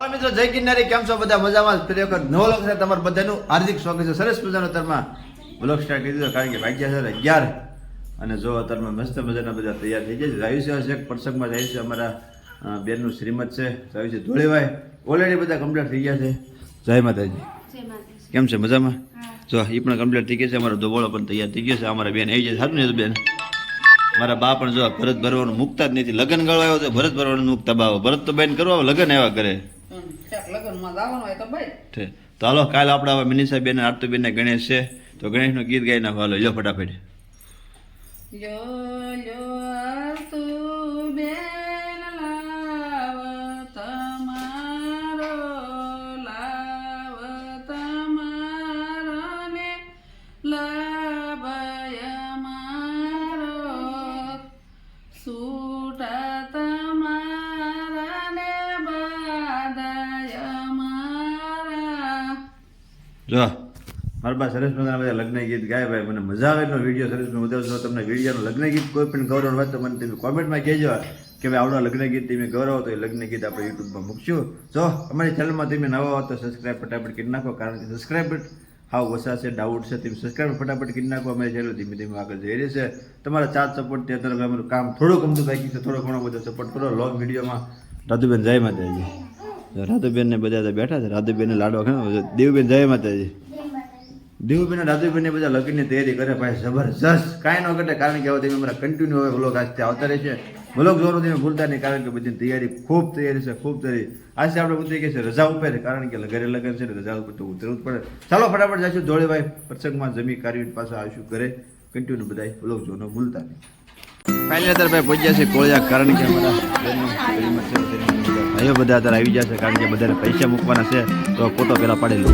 મિત્રો જય કિન્નારી, કેમ છો બધા? મજામાં? ફરી વખત નવો લોક છે તમારું બધાનું હાર્દિક સ્વાગત છે. સરસ મજાનો તરમાં બ્લોગ સ્ટાર્ટ કરી દીધો, કારણ કે વાગ્યા છે 11 અને જો અત્યારમાં મસ્ત મજાના બધા તૈયાર થઈ ગયા છે. જાય છે એક પ્રસંગમાં, જાય છે અમારા બેનનું શ્રીમત છે, જાય છે ધોળીભાઈ. ઓલરેડી બધા કમ્પ્લીટ થઈ ગયા છે. જય માતાજી. કેમ છે? મજામાં? જો એ પણ કમ્પ્લીટ થઈ ગયા છે. અમારો ધોબળો પણ તૈયાર થઈ ગયો છે. અમારા બેન આવી જાય. સારું ને બેન? મારા બા પણ જો ભરત ભરવાનું મૂકતા જ નથી. લગ્ન ગળો આવ્યો તો ભરત ભરવાનું મૂકતા બાવો. ભરત તો બેન કરવા લગ્ન આવ્યા કરે. તો હાલો, કાલે આપણે હવે મિનિષા બેન આરતી બેન ગણેશ છે, તો ગણેશનું ગીત ગાઈ નાખો. હાલો લો ફટાફટ. જો મારા બા સરસ મજાના બધા લગ્ન ગીત ગાય ભાઈ. મને મજા આવે એનો વિડીયો સરસ ઉતારશો. તમને વિડીયોનું લગ્ન ગીત કોઈ પણ ગૌરવ હોય તો મને તમે કોમેન્ટમાં કહેજો કે ભાઈ આવડા લગ્ન ગીત તમે ગૌરવ તો એ લગ્ન ગીત આપણે યુટ્યુબમાં મૂકશું. જો અમારી ચેનલમાં તમે નવા હો તો સબસ્ક્રાઈબ ફટાફટ કરી નાખો, કારણ કે સબસ્ક્રાઈબ હાવ ઓછા છે, ડાઉટ છે. તમે સબસ્ક્રાઈબ ફટાફટ કરી નાખો. અમારી ચેનલ ધીમે ધીમે આગળ જઈ રહી છે. તમારા ચાર સપોર્ટથી અત્યારે અમારું કામ થોડું ગમતું બાકી છે. થોડો ઘણો બધો સપોર્ટ કરો. લોંગ વિડીયોમાં રાધુબેન જય માતાજી. રાધુબેન ને બધા બેઠા છે. રાધુબેન ને લાડવા ખાવા. દેવબેન જય માતાજી. દેવુબેન રાધુબેન ને બધા લગ્નની તૈયારી કરે ભાઈ જબરજસ્ત. કાંઈ ન ઘટે, કારણ કે હવે તમે અમારા કન્ટિન્યુ હવે વ્લોગ આજથી આવતા રહેશે. વ્લોગ જોવાનું તમે ભૂલતા નહીં, કારણ કે બધી તૈયારી ખૂબ તૈયારી છે, ખૂબ તૈયારી. આજે આપણે ઉતરી ગયા છે રજા ઉપર, કારણ કે ઘરે લગ્ન છે ને રજા ઉપર તો ઉતરવું જ પડે. ચાલો ફટાફટ જઈશું ધોળીભાઈ પ્રસંગમાં, જમી કાઢીને પાછા આવીશું ઘરે. કન્ટિન્યુ બધા વ્લોગ જોવાનું ભૂલતા નહીં. ફાઇનલી અત્યારે ભાઈ પહોંચ્યા છે કોળિયા, કારણ કે અમારા ભાઈઓ બધા અત્યારે આવી ગયા છે, કારણ કે બધાને પૈસા મૂકવાના છે, તો ફોટો પહેલાં પાડી લો.